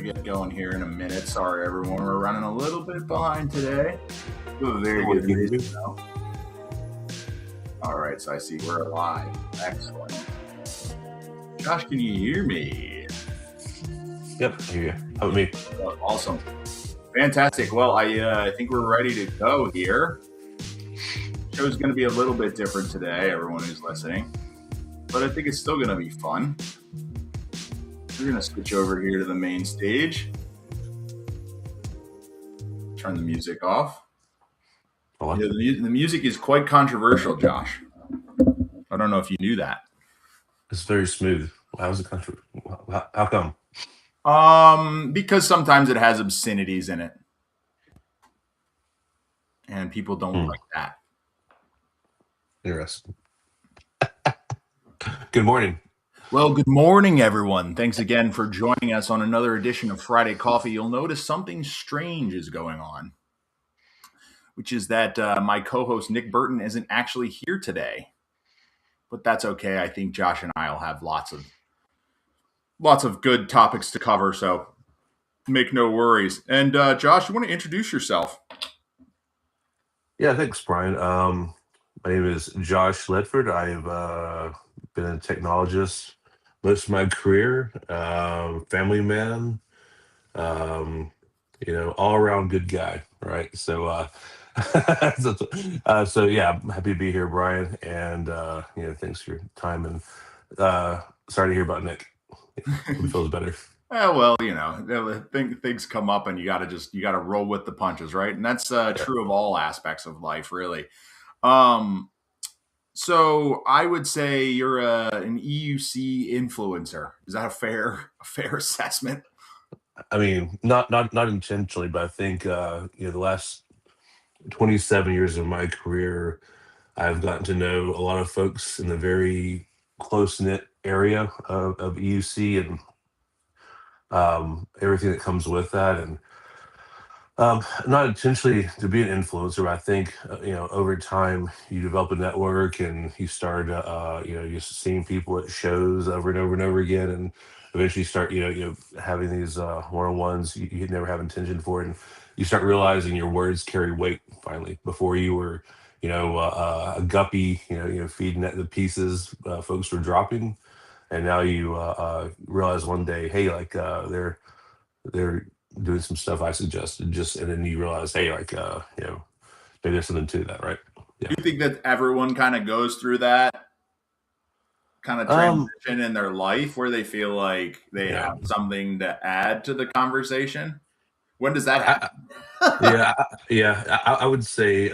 get going here in a minute. Sorry, everyone. We're running a little bit behind today. A very good reason, though. All right, so I see we're live. Excellent. Josh, can you hear me? Yep, I hear you. How about me? Awesome. Fantastic. Well, I think we're ready to go here. Show's going to be a little bit different today, everyone who's listening. But I think it's still going to be fun. We're going to switch over here to the main stage. Turn the music off. Yeah, the music is quite controversial, Josh. I don't know if you knew that. It's very smooth. How's it controversial? How come? Because sometimes it has obscenities in it. And people don't like that. Interesting. Good morning. Well, good morning, everyone. Thanks again for joining us on another edition of Friday Coffee. You'll notice something strange is going on, which is that my co-host Nick Burton isn't actually here today. But that's okay. I think Josh and I will have lots of good topics to cover, so make no worries. And Josh, you want to introduce yourself? Yeah, thanks, Brian. My name is Josh Ledford. I've been a technologist most of my career, family man, all around good guy, right? So, so yeah, I'm happy to be here, Brian, and thanks for your time. And sorry to hear about Nick. Hope he feels better. Well, things come up, and you got to roll with the punches, right? And that's true of all aspects of life, really. So I would say you're an EUC influencer. Is that a fair assessment? I mean, not intentionally, but I think the last 27 years of my career, I've gotten to know a lot of folks in the very close knit area of EUC and everything that comes with that, and not intentionally to be an influencer, but I think over time you develop a network and you start you're seeing people at shows over and over and over again, and eventually start having these one-on-ones you never have intention for, and you start realizing your words carry weight. Finally, before you were a guppy feeding at the pieces folks were dropping, and now you realize one day, hey, like they're doing some stuff I suggested, and then you realize, hey, like maybe there's something to that, right? Yeah. Do you think that everyone kind of goes through that kind of transition in their life where they feel like they have something to add to the conversation? When does that happen? I would say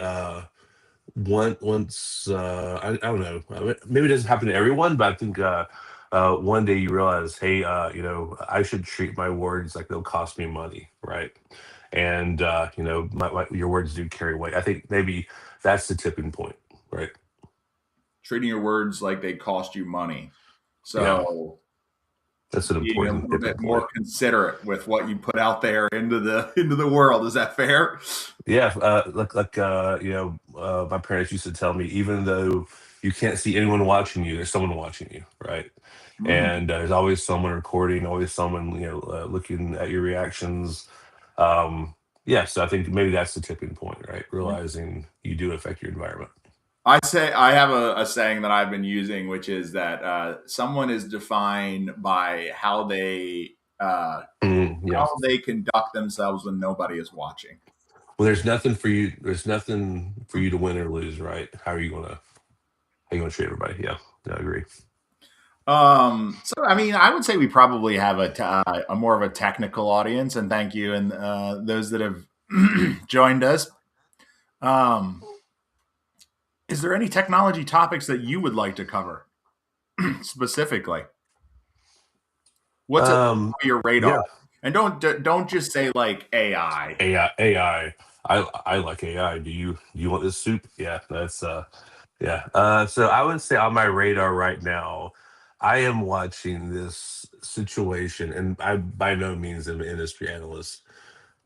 once I don't know, maybe it doesn't happen to everyone, but I think one day you realize, hey, I should treat my words like they'll cost me money, right? And your words do carry weight. I think maybe that's the tipping point, right? Treating your words like they cost you money. So that's an important a little bit more considerate with what you put out there into the world. Is that fair? Yeah, my parents used to tell me, even though you can't see anyone watching you, there's someone watching you, right? And there's always someone recording, always someone looking at your reactions. So I think maybe that's the tipping point, right? Realizing you do affect your environment. I have a saying that I've been using, which is that someone is defined by how they conduct themselves when nobody is watching. Well, there's nothing for you to win or lose, right? How are you gonna treat everybody? Yeah, I agree. So I mean, I would say we probably have a more of a technical audience, and thank you and those that have joined us. Is there any technology topics that you would like to cover specifically? What's on your radar? Yeah. And don't just say like AI. AI. I like AI. Do you want this soup? Yeah, that's so I would say on my radar right now, I am watching this situation, and I by no means am an industry analyst,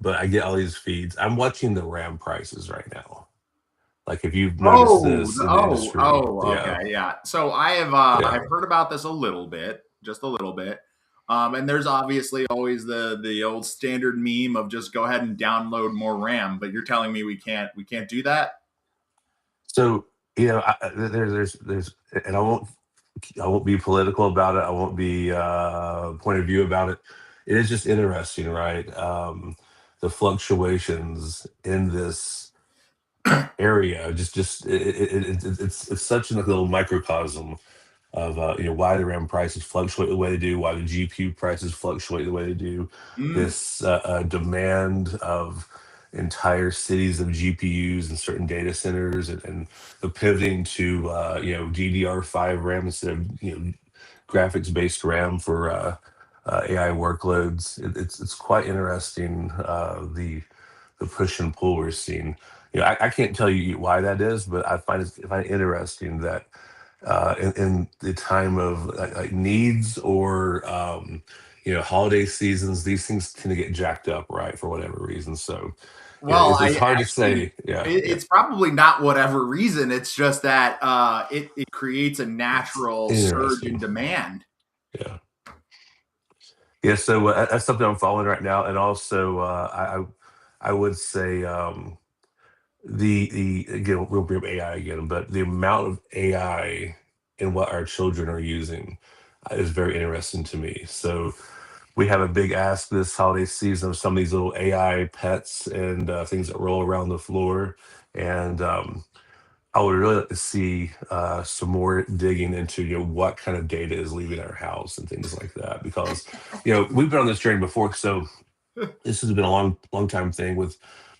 but I get all these feeds. I'm watching the RAM prices right now. Like, if you've noticed this in the industry. Okay, yeah. So I have I've heard about this just a little bit. And there's obviously always the old standard meme of just go ahead and download more RAM. But you're telling me we can't do that? So there's, and I won't be political about it. I won't be point of view about it. It is just interesting, right? The fluctuations in this area, it's such a little microcosm of why the RAM prices fluctuate the way they do, why the GPU prices fluctuate the way they do. Mm, This demand of entire cities of GPUs and certain data centers, and the pivoting to DDR5 RAM instead of graphics based RAM for AI workloads. It's quite interesting, the push and pull we're seeing. I can't tell you why that is, but I find it interesting that in the time of like needs or holiday seasons, these things tend to get jacked up, right, for whatever reason. So well, it's I hard to actually, say. Yeah, yeah, it's probably not whatever reason. It's just that it creates a it's natural surge in interesting. demand. Yeah, yeah. So that's something I'm following right now, and also I would say the again we'll bring up AI again, but the amount of AI in what our children are using is very interesting to me. So we have a big ask this holiday season of some of these little AI pets and things that roll around the floor. And I would really like to see some more digging into what kind of data is leaving our house and things like that, because we've been on this journey before. So this has been a long time thing with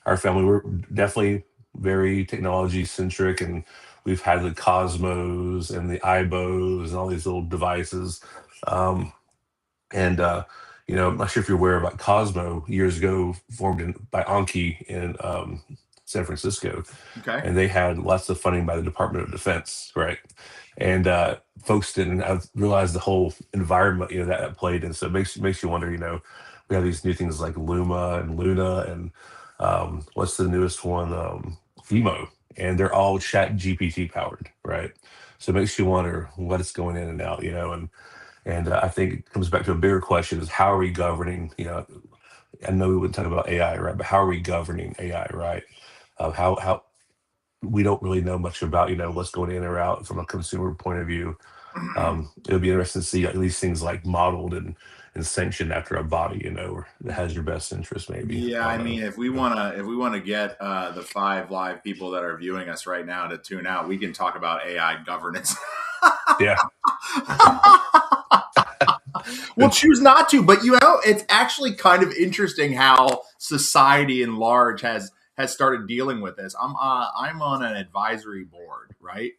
our family. We're definitely very technology centric, and we've had the Cosmos and the iBos and all these little devices. Um, and I'm not sure if you're aware about Cosmo, years ago formed by Anki in San Francisco, Okay. and they had lots of funding by the Department of Defense, right? And folks didn't realize the whole environment, that played in. So it makes you wonder. We have these new things like Luma and Luna, and what's the newest one, Fimo, and they're all Chat GPT powered, right? So it makes you wonder what is going in and out, and I think it comes back to a bigger question: is how are we governing? I know we wouldn't talk about AI, right? But how are we governing AI, right? How we don't really know much about what's going in or out from a consumer point of view. It'll be interesting to see at least things like modeled and sanctioned after a body, that has your best interest. Maybe Yeah, I I don't know. mean, if we wanna get the 5 live people that are viewing us right now to tune out, we can talk about AI governance. Yeah, We'll choose not to, but it's actually kind of interesting how society in large has started dealing with this. I'm on an advisory board, right?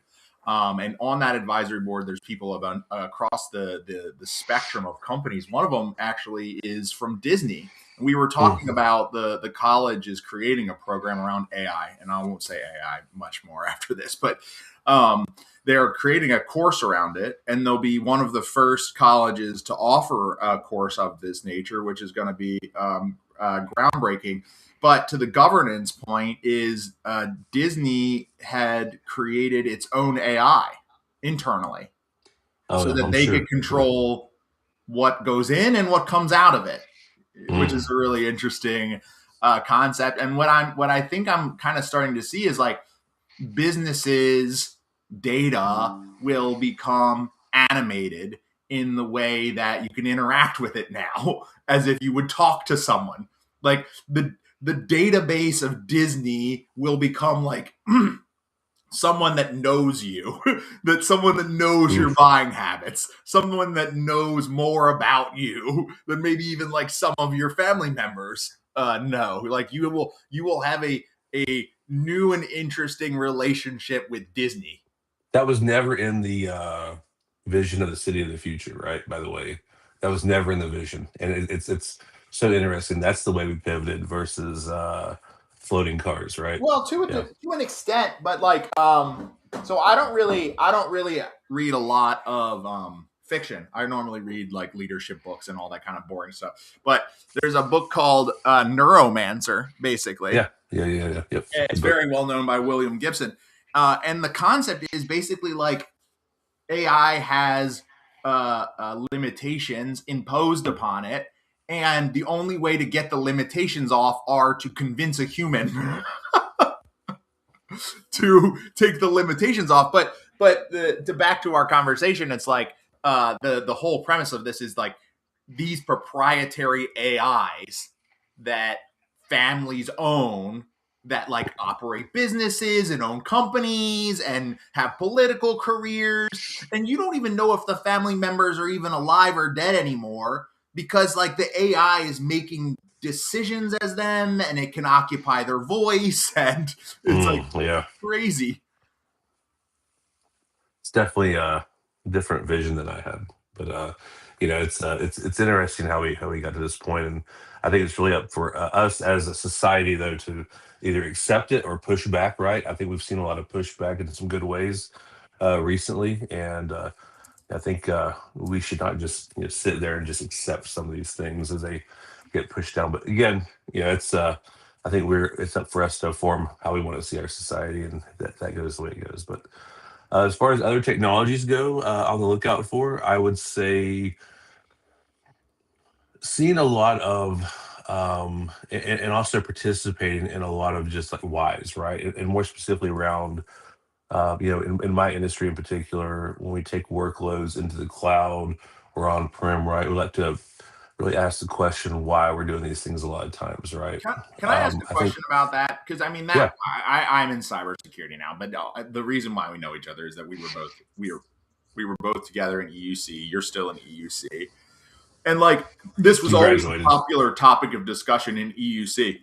And on that advisory board, there's people across the spectrum of companies. One of them actually is from Disney. And we were talking mm, about the college is creating a program around AI, and I won't say AI much more after this, but um, they're creating a course around it, and they'll be one of the first colleges to offer a course of this nature, which is going to be groundbreaking. But to the governance point, is Disney had created its own AI internally oh so yeah, that I'm they could sure. Yeah. control what goes in and what comes out of it, which is Mm, a really interesting concept. And what I think I'm kind of starting to see is like businesses data will become animated in the way that you can interact with it now as if you would talk to someone, like the database of Disney will become like someone that knows you, that someone that knows mm. your buying habits, someone that knows more about you than maybe even like some of your family members know. Like you will have a new and interesting relationship with Disney. That was never in the vision of the city of the future, right? By the way, that was never in the vision, and it's so interesting. That's the way we pivoted versus floating cars, right? Well, Yeah. to an extent, but like so I don't really read a lot of fiction. I normally read like leadership books and all that kind of boring stuff. But there's a book called Neuromancer, basically. Yeah, yeah, yeah, yeah. Yep. It's Good book. very well known by William Gibson. And the concept is basically like AI has limitations imposed upon it, and the only way to get the limitations off are to convince a human to take the limitations off. But to back to our conversation, it's like the whole premise of this is like these proprietary AIs that families own, that like operate businesses and own companies and have political careers, and you don't even know if the family members are even alive or dead anymore, because like the AI is making decisions as them, and it can occupy their voice, and it's like Yeah, crazy. it's definitely a different vision than I had, but it's interesting how we got to this point, and I think it's really up for us as a society though to either accept it or push back. Right? I think we've seen a lot of pushback in some good ways recently, and I think we should not just sit there and just accept some of these things as they get pushed down. But again, it's I think it's up for us to form how we want to see our society, and that goes the way it goes. But as far as other technologies go, on the lookout for, I would say seeing a lot of and also participating in a lot of just like whys, right? And more specifically around in my industry in particular, when we take workloads into the cloud or on-prem, right, we like to really ask the question why we're doing these things a lot of times, right? Can I ask a I think, question about that? Because I mean that yeah, I'm in cybersecurity now, but the reason why we know each other is that we were both together in EUC. You're still in EUC, and like this was you always a graduated. popular topic of discussion in EUC.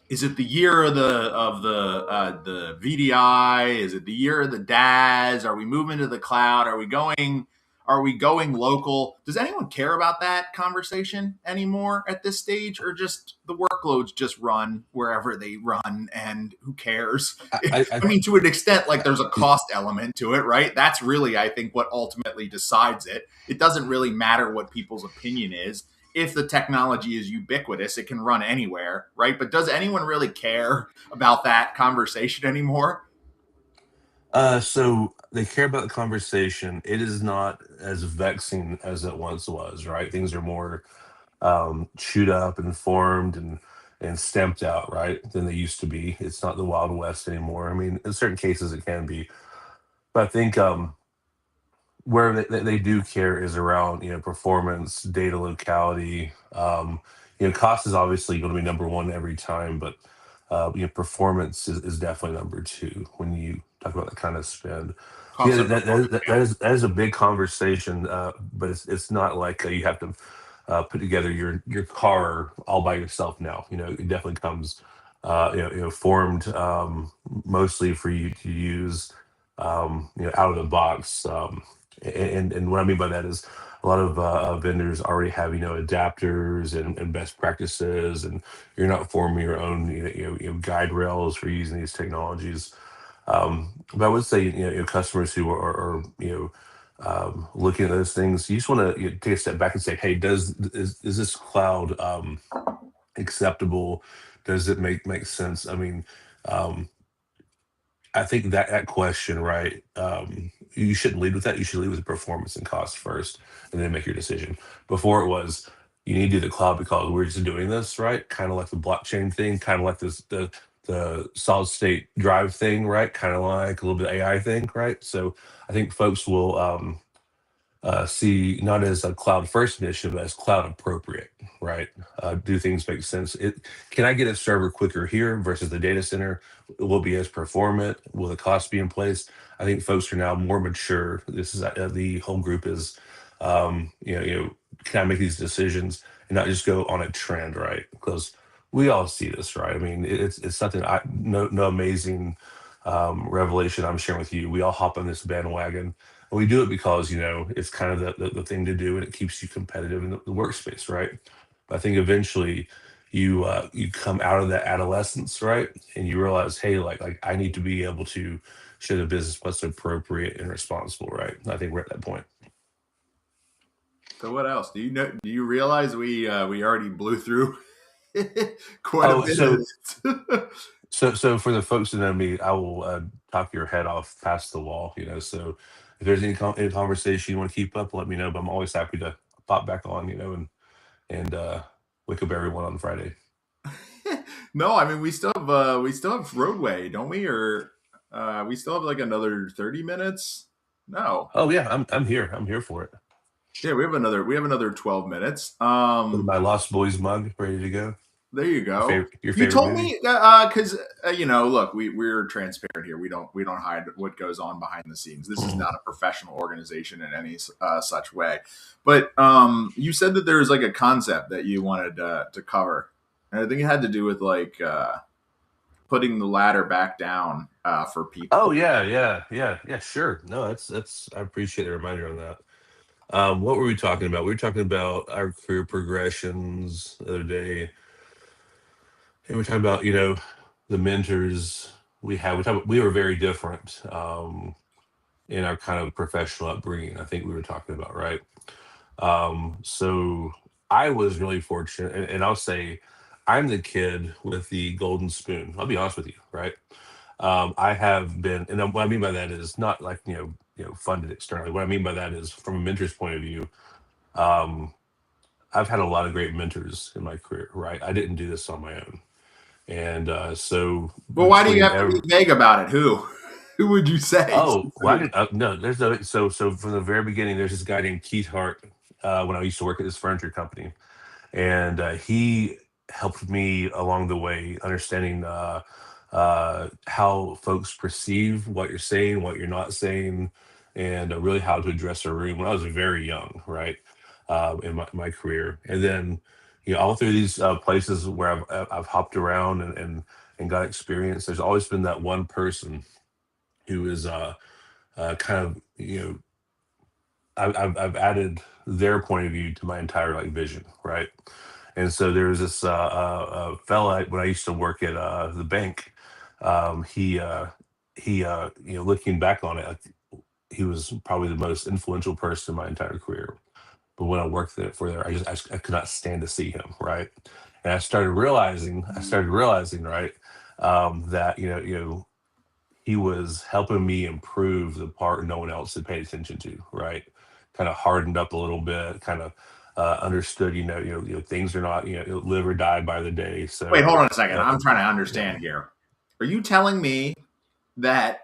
Is it the year of the VDI? Is it the year of the DAS? Are we moving to the cloud? Are we going local? Does anyone care about that conversation anymore at this stage, or just the workloads just run wherever they run, and who cares? I I mean, to an extent, like there's a cost element to it, right? That's really, I think, what ultimately decides it. It doesn't really matter what people's opinion is. If the technology is ubiquitous, it can run anywhere, right? But does anyone really care about that conversation anymore? So they care about the conversation. It is not as vexing as it once was, right? Things are more chewed up and formed and stamped out, right, than they used to be. It's not the Wild West anymore. I mean, in certain cases it can be, but I think where they do care is around performance, data locality. Cost is obviously going to be number one every time, but performance is definitely number two when you talk about that kind of spend. So Cost yeah, of performance. that is a big conversation, but it's not like you have to put together your car all by yourself now. It definitely comes formed mostly for you to use out of the box. And what I mean by that is a lot of vendors already have adapters and best practices, and you're not forming your own guide rails for using these technologies. But I would say customers who are looking at those things, you just want to take a step back and say, hey, is this cloud acceptable? Does it make sense? I mean, um, I think that question, right? You shouldn't lead with that. You should lead with performance and cost first, and then make your decision. Before it was, you need to do the cloud because we're just doing this, right? Kind of like the blockchain thing, kind of like the solid state drive thing, right? Kind of like a little bit AI thing, right? So I think folks will see not as a cloud first initiative, but as cloud appropriate, right? Do things make sense? Can I get a server quicker here versus the data center? Will it be as performant? Will the cost be in place? I think folks are now more mature. This is the whole group is, can I make these decisions and not just go on a trend, right? Because we all see this, right? I mean, it's something no amazing revelation I'm sharing with you. We all hop on this bandwagon, and we do it because it's kind of the thing to do, and it keeps you competitive in the workspace, right? But I think eventually you come out of that adolescence, right, and you realize, hey, like I need to be able to show the business what's appropriate and responsible, right? And I think we're at that point. So what else? Do you know? Do you realize we already blew through quite a Oh, bit of so this? so for the folks that know me, I will talk your head off past the wall. So if there's any conversation you want to keep up, let me know. But I'm always happy to pop back on, and wake up everyone on Friday. No, I mean we still have roadway, don't we? Or we still have like another 30 minutes? No. Oh yeah, I'm here. I'm here for it. Yeah, we have another 12 minutes. With my Lost Boys mug ready to go. There you go. Your You favorite told movie? me because look, we're transparent here. We don't hide what goes on behind the scenes. This is not a professional organization in any such way. But you said that there was like a concept that you wanted to cover, and I think it had to do with like putting the ladder back down for Oh people. yeah. Sure. No, that's. I appreciate the reminder on that. What were we talking about? We were talking about our career progressions the other day, and we are talking about the mentors we had. We were very different in our kind of professional upbringing. I think we were talking about, right. So I was really fortunate, and I'll say I'm the kid with the golden spoon. I'll be honest with you, right? I have been, and what I mean by that is not like funded externally. What I mean by that is from a mentor's point of view. Um, I've had a lot of great mentors in my career, right? I didn't do this on my own, and so But why do you between have to be every vague about it? Who? Who would you say oh, well, specifically? no, there's no so from the very beginning, there's this guy named Keith Hart when I used to work at this furniture company, and he helped me along the way understanding how folks perceive what you're saying, what you're not saying, and really how to address a room when I was very young, right, in my career. And then all through these places where I've hopped around and got experience, there's always been that one person who is kind of I've added their point of view to my entire like vision, right? And so there was this fella when I used to work at the bank. He looking back on it, he was probably the most influential person in my entire career. But when I worked there, I could not stand to see him, right? And I started realizing, right, that he was helping me improve the part no one else had paid attention to, right? Kind of hardened up a little bit, kind of understood, things are not, live or die by the day. Wait, So, hold on a second. uh, I'm trying to yeah. understand here. Are you telling me that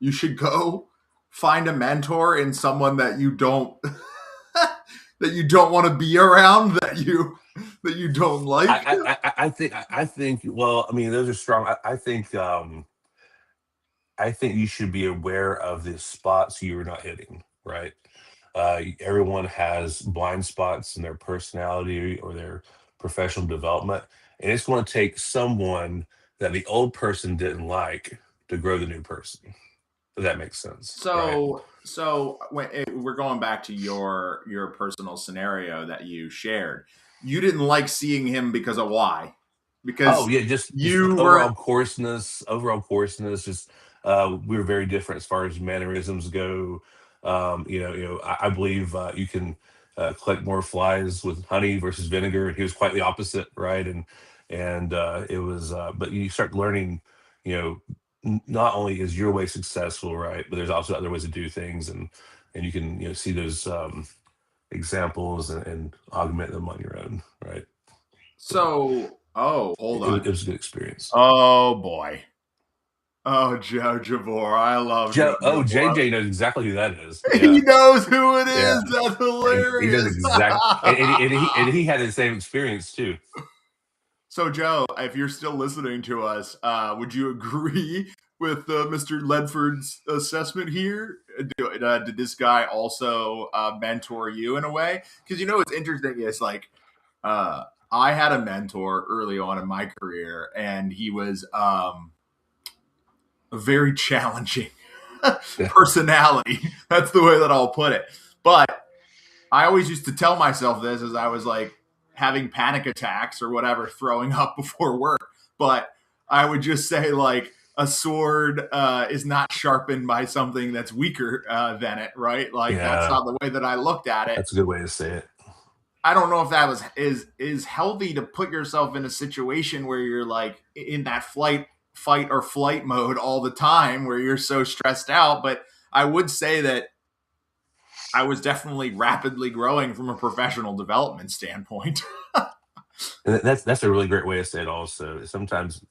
you should go find a mentor in someone that you don't that you don't want to be around, that you don't like? I think, well, I mean, those are strong. I think you should be aware of the spots you're not hitting, right? Everyone has blind spots in their personality or their professional development, and it's going to take someone that the old person didn't like to grow the new person. If that makes sense, right? So when we're going back to your personal scenario that you shared, you didn't like seeing him because of why? Oh Because yeah, just you were overall coarseness. Overall coarseness. Just we were very different as far as mannerisms go. I believe you can collect more flies with honey versus vinegar, and he was quite the opposite, right? And it was, but you start learning, you know, not only is your way successful, right, but there's also other ways to do things, and you can see those examples and augment them on your own, right? So so. Oh, hold on. it was a good experience. Oh boy. Oh, Joe Javor. I love Joe Javor. JJ knows exactly who that is. He Yeah, knows who it is. yeah. That's He knows hilarious. exactly, and he had the same experience too. So, Joe, if you're still listening to us, would you agree with Mr. Ledford's assessment here? Did this guy also mentor you in a way? Because what's interesting is like I had a mentor early on in my career, and he was a very challenging Yeah, personality. That's the way that I'll put it. But I always used to tell myself this as I was like having panic attacks or whatever, throwing up before work. But I would just say like a sword is not sharpened by something that's weaker than it, right? Like that's yeah. not the way that I looked at it. That's a good way to say it. I don't know if that was is healthy to put yourself in a situation where you're like in that fight or flight mode all the time, where you're so stressed out. But I would say that I was definitely rapidly growing from a professional development standpoint. And that's a really great way to say it. Also, sometimes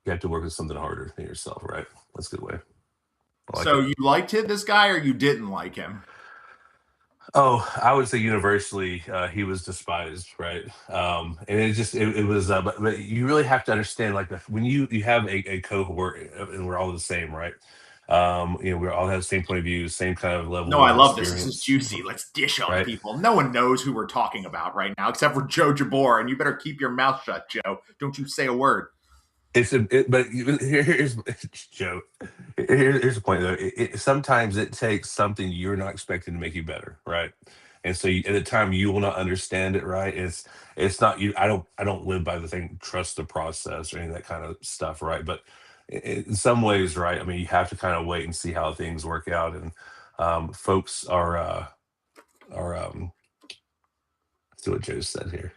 you have to work with something harder than yourself, right? That's a good way. I like So it. you liked it, this guy, or you didn't like him? Oh, I would say universally, he was despised, right? And it was, but you really have to understand, like when you have a cohort and we're all the same, right? We all have the same point of view, same kind of No, level I of love this. This is experience, juicy. Let's dish on right? people. No one knows who we're talking about right now except for Joe Jabor, and you better keep your mouth shut, Joe. Don't you say a word. But here's Joe. Here's the point though. Sometimes it takes something you're not expecting to make you better, right? And so at the time you will not understand it, right? It's not you. I don't live by the thing trust the process or any of that kind of stuff, right? But in some ways, right? I mean, you have to kind of wait and see how things work out, and folks are let's see what Joe said here.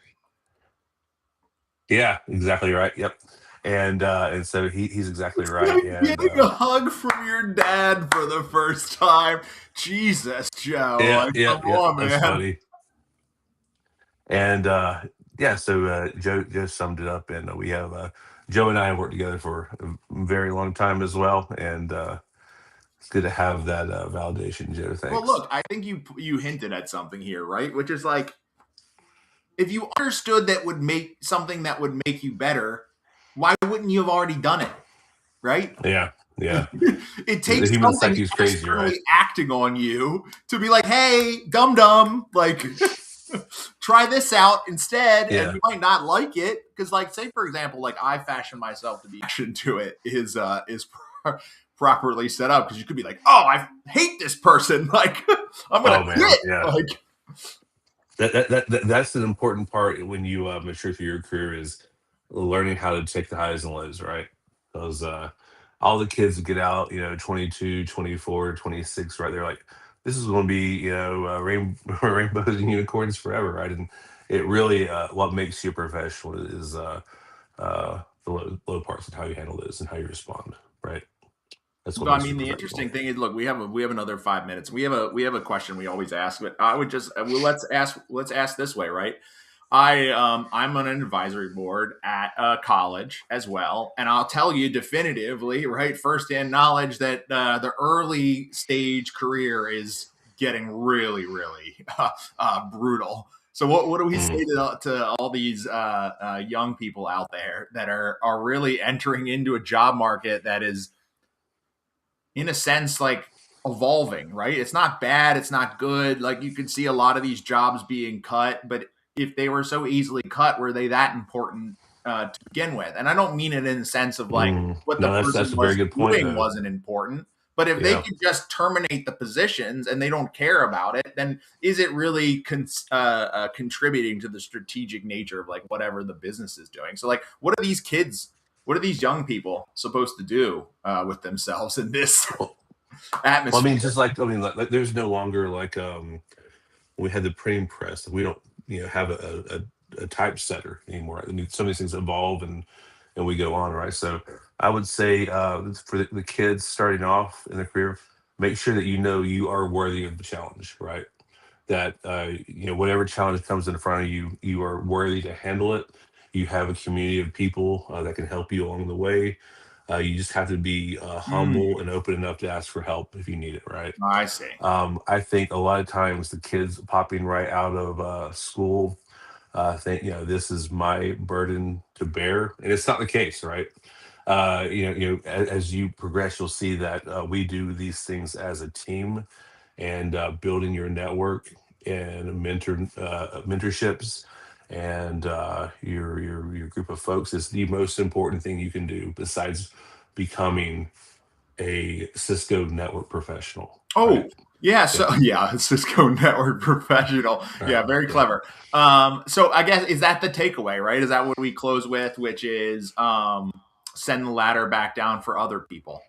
Yeah, exactly right. Yep. And so he's exactly It's right. like And getting a hug from your dad for the first time. Jesus, Joe. yeah, Like, yeah, come yeah. on, That's man. funny. And yeah, so Joe summed it up, and we have Joe and I have worked together for a very long time as well, and it's good to have that validation, Joe. Well, Thanks. look, I think you hinted at something here, right? Which is like, if you understood that would make something that would make you better, why wouldn't you have already done it, right? Yeah, yeah. It The takes human something psyche is crazy, right? externally acting on you to be like, hey, dum dum, like try this out instead, and Yeah. you might not like it because, like, say for example, like I fashion myself to be action to it is properly set up because you could be like, oh, I hate this person, like I'm gonna Oh man, quit, yeah. like That's an important part when you mature through your career is learning how to take the highs and lows, right? Because all the kids that get out, 22, 24, 26, right? They're like, this is going to be, rainbows and unicorns forever, right? And it really, what makes you a professional is the low parts and how you handle those and how you respond, right? That's what I makes you mean, the professional. interesting thing is, look, we have another 5 minutes. We have a question we always ask, but I would just well, let's ask this way, right? I'm on an advisory board at a college as well, and I'll tell you definitively, right, firsthand knowledge that the early stage career is getting really, really brutal. So what do we say Mm, to all these young people out there that are really entering into a job market that is in a sense like evolving, right? It's not bad, it's not good. Like you can see a lot of these jobs being cut, but if they were so easily cut, were they that important to begin with? And I don't mean it in the sense of like what the no, that's person a very was good point, doing though. wasn't important. But if they Yeah. could just terminate the positions and they don't care about it, then is it really contributing to the strategic nature of like whatever the business is doing? So, like, what are these kids? What are these young people supposed to do with themselves in this Well, well, I atmosphere? mean, just like like there's no longer like we had the printing press. We don't have a typesetter anymore. I mean, some of these things evolve and we go on, right? So I would say for the kids starting off in their career, make sure that you are worthy of the challenge, right? That whatever challenge comes in front of you, you are worthy to handle it. You have a community of people that can help you along the way. You just have to be Mm, humble and open enough to ask for help if you need it, right? I see. I think a lot of times the kids popping right out of school think, this is my burden to bear, and it's not the case, right? As you progress, you'll see that we do these things as a team, and building your network and mentorships and your group of folks is the most important thing you can do besides becoming a Cisco network professional, right? Oh, yeah. Yeah. So yeah, Cisco network professional. Yeah, very Yeah. clever. So I guess is that the takeaway, right? Is that what we close with, which is send the ladder back down for other people,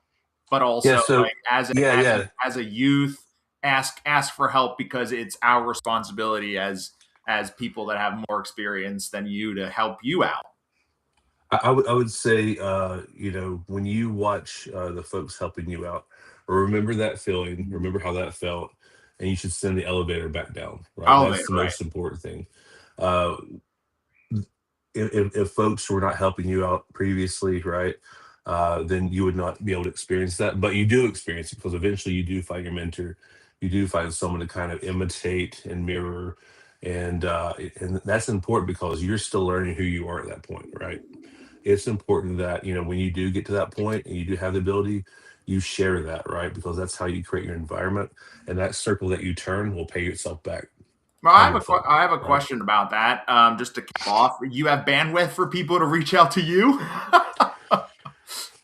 but Yeah. also So like as yeah, yeah. as a youth, ask for help because it's our responsibility as people that have more experience than you to help you out. I would say when you watch the folks helping you out, remember that feeling, remember how that felt, and you should send the elevator back down, right? That's Elevator, the right? most important thing. Uh, if folks were not helping you out previously, right, then you would not be able to experience that. But you do experience it because eventually you do find your mentor, you do find someone to kind of imitate and mirror, and that's important because you're still learning who you are at that point, right? It's important that when you do get to that point and you do have the ability, you share that, right? Because that's how you create your environment, and that circle that you turn will pay itself back Well, hundredfold, I have a right? question about that. Just to cap off, you have bandwidth for people to reach out to you.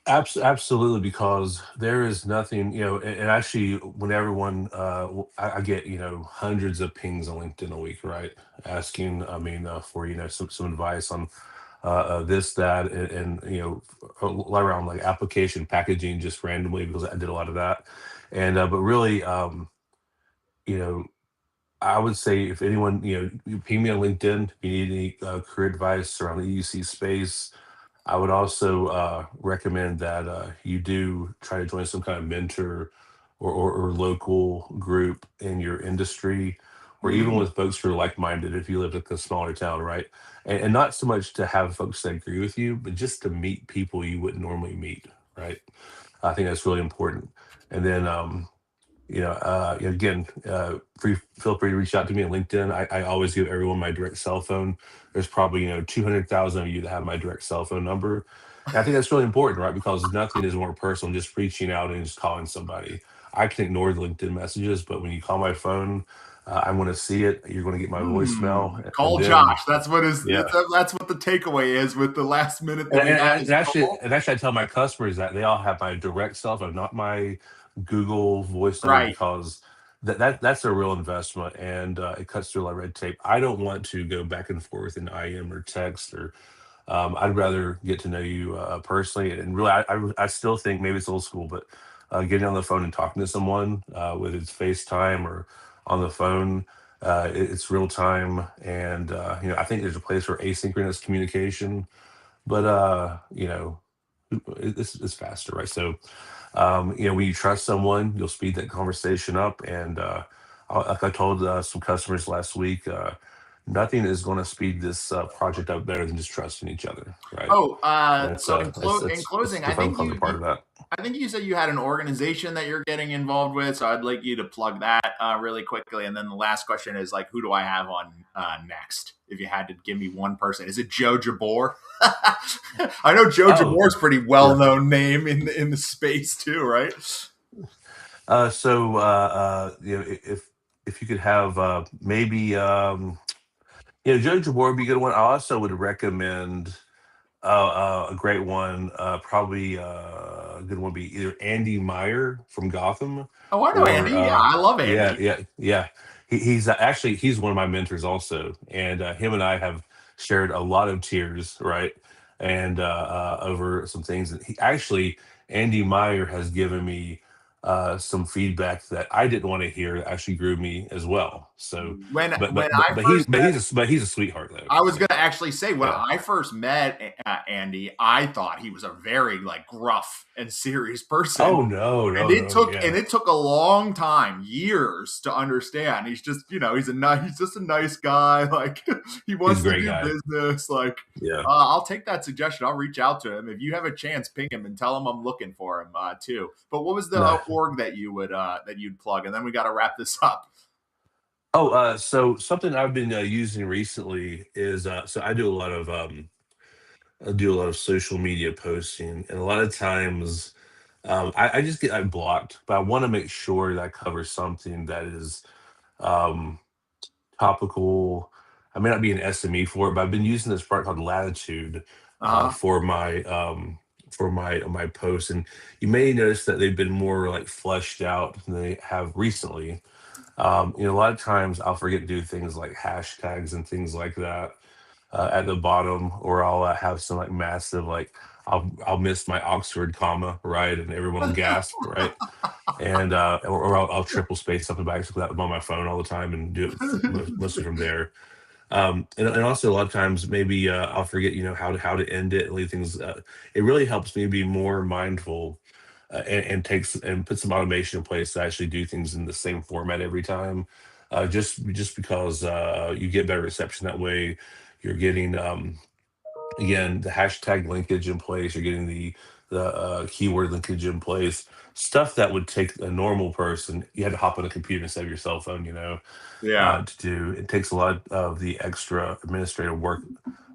Absolutely, because there is nothing, and actually, when everyone, I get, hundreds of pings on LinkedIn a week, right? Asking, I mean, for, some advice on this, that, and a lot around like application packaging just randomly because I did a lot of that. But really, you know, I would say if anyone, you ping me on LinkedIn, if you need any career advice around the EUC space. I would also recommend that you do try to join some kind of mentor or local group in your industry, or even Mm. with folks who are like-minded if you live in a smaller town, right? And not so much to have folks that agree with you, but just to meet people you wouldn't normally meet, right? I think that's really important. And then again, feel free to reach out to me on LinkedIn. I always give everyone my direct cell phone. There's probably 200,000 of you that have my direct cell phone number. And I think that's really important, right? Because nothing is more personal than just reaching out and just calling somebody. I can ignore the LinkedIn messages, but when you call my phone, I want to see it. You're going to get my voicemail, and Call then Josh. That's what yeah, that's what the takeaway is with the last minute that and, we and, got and is actually, call. and actually, I tell my customers that they all have my direct cell phone, not my Google voice number, Right. because that's a real investment, and it cuts through a lot of red tape. I don't want to go back and forth in IM or text, or I'd rather get to know you personally. And really, I still think maybe it's old school, but getting on the phone and talking to someone, whether it's FaceTime or on the phone, it's real time, and I think there's a place for asynchronous communication, but it's faster, right? So when you trust someone, you'll speed that conversation up. And like I told some customers last week, nothing is going to speed this project up better than just trusting each other, right? Oh, And it's so in it's closing, the fun part of that. I think you said you had an organization that you're getting involved with, so I'd like you to plug that really quickly. And then the last question is like, who do I have on next? If you had to give me one person, is it Joe Jabor? I know Joe Oh, Jabor's pretty well yeah. known name in the space too, right? If you could have maybe Joe Jabor would be a good one. I also would recommend a great one, probably a good one would be either Andy Meyer from Gotham, Oh, I know Andy. or Yeah, I love yeah, Andy. yeah, yeah. He's actually he's one of my mentors also, and him and I have shared a lot of tears, right? And over some things, and he actually Andy Meyer has given me some feedback that I didn't want to hear that actually grew me as well. So, When I first met but he's a sweetheart though. I was So going to actually say when yeah. I first met Andy, I thought he was a very like gruff and serious person, Oh no, and no, no, yeah. it took a long time, years to understand. He's just he's just a nice guy. Like he He's a wants to great do guy. business. Like Yeah. I'll take that suggestion. I'll reach out to him if you have a chance. Ping him and tell him I'm looking for him too. But what was the No. org that you would that you'd plug? And then we got to wrap this up. Oh, so something I've been using recently is so I do a lot of social media posting, and a lot of times I just get blocked, but I want to make sure that I cover something that is um, topical. I may not be an SME for it, but I've been using this product called Latitude Uh for my posts, and you may notice that they've been more like fleshed out than they have recently. A lot of times I'll forget to do things like hashtags and things like that at the bottom, or I'll have some like massive like I'll miss my Oxford comma, right, and everyone will gasp, right, and or I'll triple space something by accident. I'm on my phone all the time and do it mostly from there. And also a lot of times maybe I'll forget how to end it and leave things. It really helps me be more mindful and takes and put some automation in place to actually do things in the same format every time. Just because you get better reception that way. You're getting again the hashtag linkage in place. You're getting the keyword linkage in place. Stuff that would take a normal person, you had to hop on a computer instead of your cell phone, Yeah. to do. It takes a lot of the extra administrative work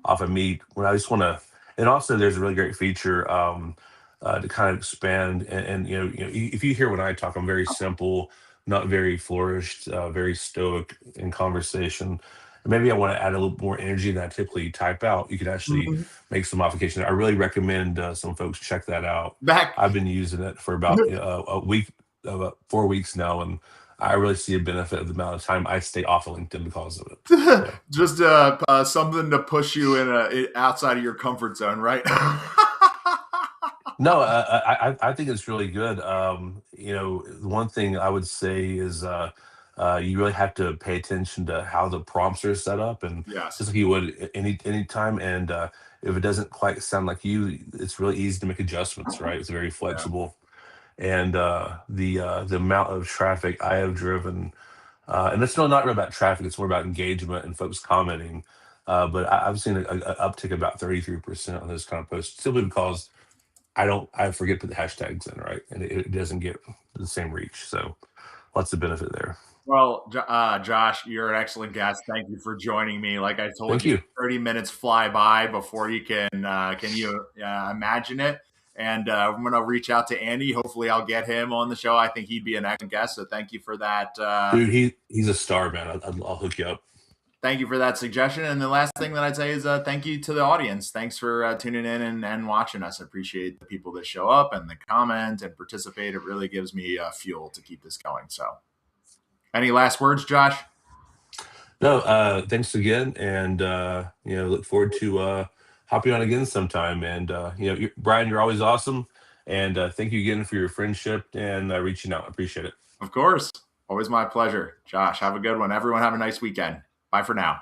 off of me when I just want to. And also, there's a really great feature to kind of expand. And if you hear when I talk, I'm very simple, not very flourished, very stoic in conversation. Maybe I want to add a little more energy than I typically type out. You could actually Mhm. make some modifications. I really recommend some folks check that out. Back. I've been using it for about a week, about 4 weeks now, and I really see a benefit of the amount of time I stay off of LinkedIn because of it. So Just something to push you outside of your comfort zone, right? no, I think it's really good. The one thing I would say is you really have to pay attention to how the prompts are set up, and Yes. just like you would any time. And if it doesn't quite sound like you, it's really easy to make adjustments. Right? It's very Yeah. flexible, and the amount of traffic I have driven. And it's not really about traffic; it's more about engagement and folks commenting. But I've seen a uptick about 33% on those kind of posts, simply because I forget to put the hashtags in, right, and it doesn't get the same reach. So lots of benefit there. Well, Josh, you're an excellent guest. Thank you for joining me. Like I told Thank you, you, 30 minutes fly by before you can you imagine it? And I'm going to reach out to Andy. Hopefully, I'll get him on the show. I think he'd be an excellent guest. So thank you for that. dude. He's a star, man. I'll hook you up. Thank you for that suggestion. And the last thing that I'd say is thank you to the audience. Thanks for tuning in and watching us. I appreciate the people that show up and the comment and participate. It really gives me fuel to keep this going. So, any last words, Josh? No, thanks again, and look forward to hopping on again sometime. And Brian, you're always awesome, and thank you again for your friendship and reaching out. I appreciate it. Of course. Always my pleasure. Josh, have a good one. Everyone have a nice weekend. Bye for now.